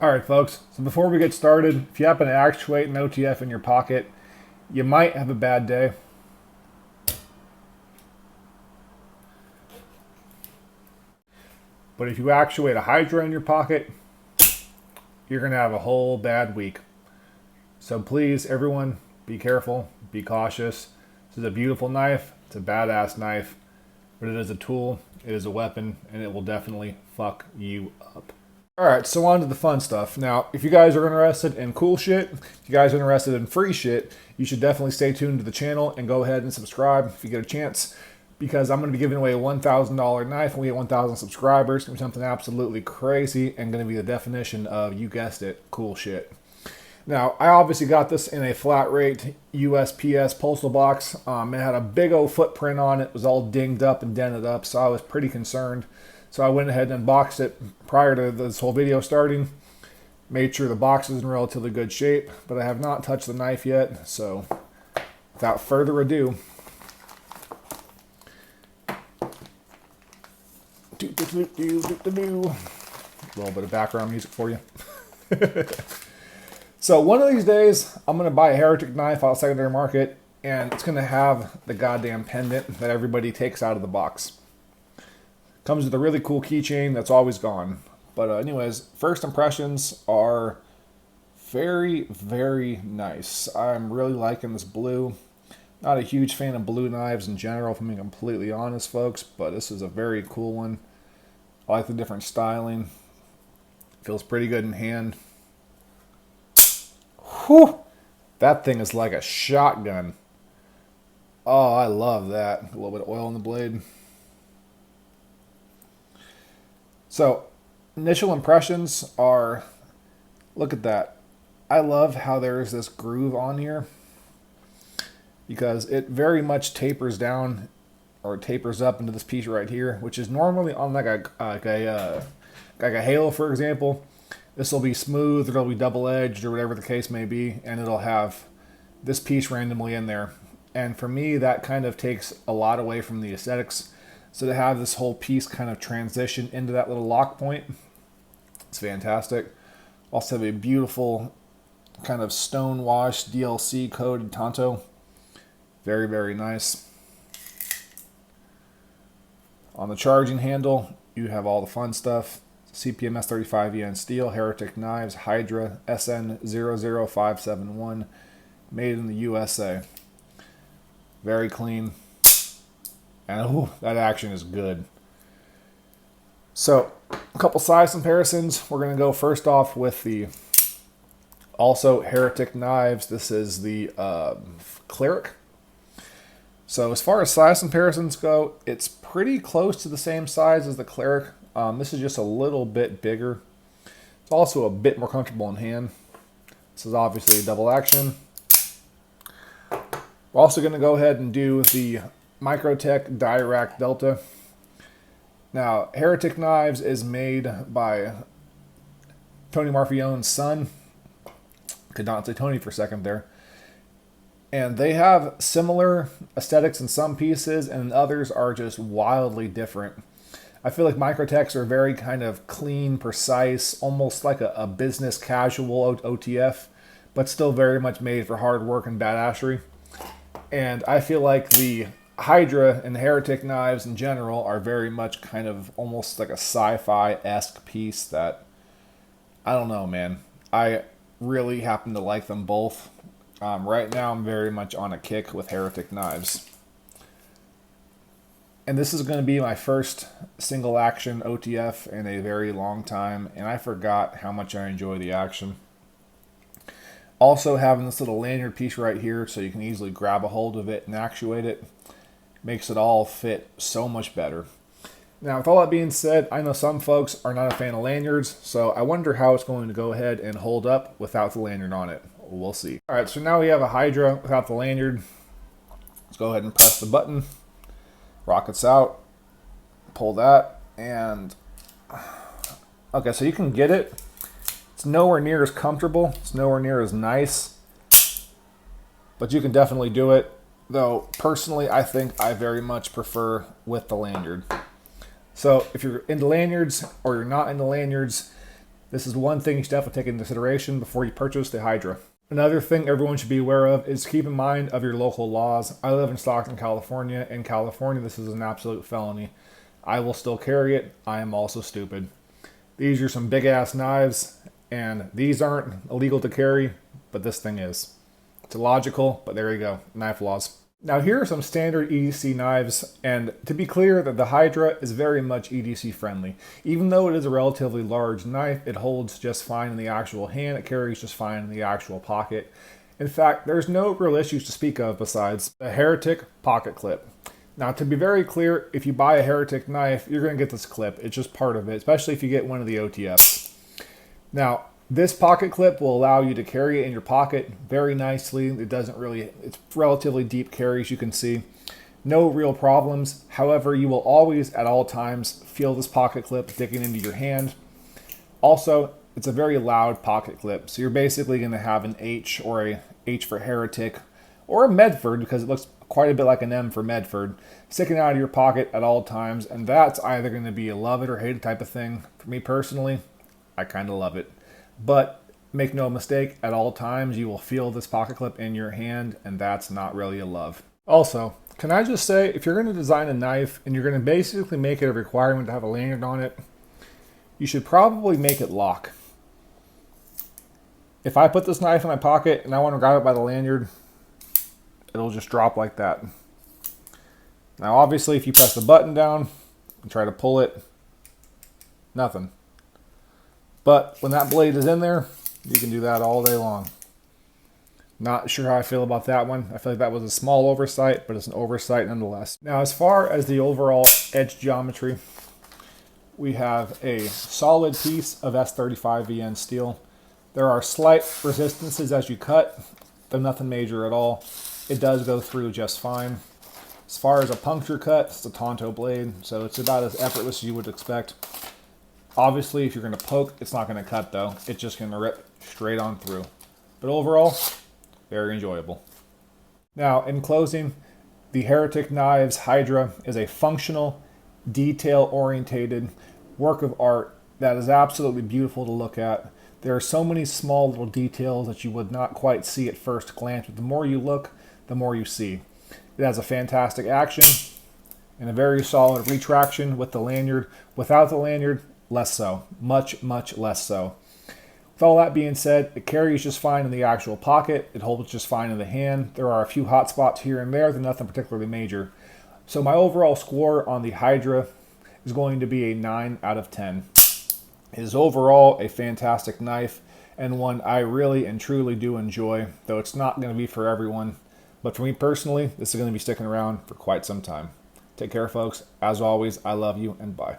Alright folks, so before we get started, if you happen to actuate an OTF in your pocket, you might have a bad day. But if you actuate a Hydra in your pocket, you're going to have a whole bad week. So please, everyone, be careful, be cautious. This is a beautiful knife, it's a badass knife, but it is a tool, it is a weapon, and it will definitely fuck you up. Alright, so on to the fun stuff. Now, if you guys are interested in cool shit, if you guys are interested in free shit, you should definitely stay tuned to the channel and go ahead and subscribe if you get a chance, because I'm going to be giving away a $1,000 knife when we get 1,000 subscribers. It's going to be something absolutely crazy and going to be the definition of, you guessed it, cool shit. Now, I obviously got this in a flat rate USPS postal box. It had a big old footprint on it. It was all dinged up and dented up, so I was pretty concerned. So I went ahead and unboxed it prior to this whole video starting. Made sure the box is in relatively good shape, but I have not touched the knife yet. So without further ado, a little bit of background music for you. So one of these days, I'm going to buy a Heretic knife out secondary market, and it's going to have the goddamn pendant that everybody takes out of the box. Comes with a really cool keychain that's always gone. But anyways, first impressions are very, very nice. I'm really liking this blue. Not a huge fan of blue knives in general, if I'm being completely honest, folks, but this is a very cool one. I like the different styling. Feels pretty good in hand. Whew! That thing is like a shotgun. Oh, I love that. A little bit of oil on the blade. So, initial impressions are, look at that. I love how there's this groove on here, because it very much tapers down or tapers up into this piece right here, which is normally on like a halo, for example. This will be smooth, it'll be double-edged, or whatever the case may be, and it'll have this piece randomly in there. And for me, that kind of takes a lot away from the aesthetics. So to have this whole piece kind of transition into that little lock point, it's fantastic. Also have a beautiful kind of stone-washed DLC coded Tonto. Very, very nice. On the charging handle, you have all the fun stuff. CPMS 35EN steel, Heretic knives, Hydra SN00571, made in the USA. Very clean. And oh, that action is good. So, a couple size comparisons. We're going to go first off with the also Heretic knives. This is the Cleric. So, as far as size comparisons go, it's pretty close to the same size as the Cleric. This is just a little bit bigger. It's also a bit more comfortable in hand. This is obviously a double action. We're also going to go ahead and do the Microtech Dirac Delta. Now, Heretic Knives is made by Tony Marfione's son. Could not say Tony for a second there. And they have similar aesthetics in some pieces, and others are just wildly different. I feel like Microtechs are very kind of clean, precise, almost like a business casual OTF, but still very much made for hard work and badassery. And I feel like the Hydra and the Heretic knives in general are very much kind of almost like a sci-fi-esque piece that, I don't know, man. I really happen to like them both. Right now I'm very much on a kick with Heretic knives. And this is going to be my first single action OTF in a very long time, and I forgot how much I enjoy the action. Also having this little lanyard piece right here so you can easily grab a hold of it and actuate it makes it all fit so much better. Now, with all that being said, I know some folks are not a fan of lanyards, so I wonder how it's going to go ahead and hold up without the lanyard on it. We'll see. Alright, so now we have a Hydra without the lanyard. Let's go ahead and press the button. Rockets out. Pull that, and okay, so you can get it. It's nowhere near as comfortable. It's nowhere near as nice, but you can definitely do it. Though, personally, I think I very much prefer with the lanyard. So, if you're into lanyards or you're not into lanyards, This is one thing you should definitely take into consideration before you purchase the Hydra. Another thing everyone should be aware of is keep in mind of your local laws. I live in Stockton, California. In California, this is an absolute felony. I will still carry it. I am also stupid. These are some big ass knives, and these aren't illegal to carry, but this thing is. It's illogical, but there you go. Knife laws. Now here are some standard EDC knives, and to be clear that the Hydra is very much EDC friendly. Even though it is a relatively large knife, it holds just fine in the actual hand, it carries just fine in the actual pocket. In fact, there's no real issues to speak of besides the Heretic pocket clip. Now to be very clear, if you buy a Heretic knife, you're going to get this clip. It's just part of it, especially if you get one of the OTFs. Now, this pocket clip will allow you to carry it in your pocket very nicely. It's relatively deep carry, as you can see. No real problems. However, you will always, at all times, feel this pocket clip digging into your hand. Also, it's a very loud pocket clip. So you're basically going to have an H, or a H for Heretic, or a Medford, because it looks quite a bit like an M for Medford, sticking out of your pocket at all times. And that's either going to be a love it or hate it type of thing. For me personally, I kind of love it. But make no mistake, at all times you will feel this pocket clip in your hand, and that's not really a love. Also, can I just say, if you're going to design a knife and you're going to basically make it a requirement to have a lanyard on it, you should probably make it lock. If I put this knife in my pocket and I want to grab it by the lanyard, it'll just drop like that. Now obviously if you press the button down and try to pull it, nothing. But when that blade is in there, you can do that all day long. Not sure how I feel about that one. I feel like that was a small oversight, but it's an oversight nonetheless. Now, as far as the overall edge geometry, we have a solid piece of S35VN steel. There are slight resistances as you cut, but nothing major at all. It does go through just fine. As far as a puncture cut, it's a Tonto blade, so it's about as effortless as you would expect. Obviously, if you're going to poke, it's not going to cut though. It's just going to rip straight on through. But overall, very enjoyable. Now, in closing, the Heretic Knives Hydra is a functional, detail-orientated work of art that is absolutely beautiful to look at. There are so many small little details that you would not quite see at first glance, but the more you look, the more you see. It has a fantastic action and a very solid retraction with the lanyard. Without the lanyard, less so. Much, much less so. With all that being said, it carries just fine in the actual pocket. It holds just fine in the hand. There are a few hot spots here and there, but nothing particularly major. So my overall score on the Hydra is going to be a 9 out of 10. It is overall a fantastic knife and one I really and truly do enjoy, though it's not going to be for everyone. But for me personally, this is going to be sticking around for quite some time. Take care, folks. As always, I love you, and bye.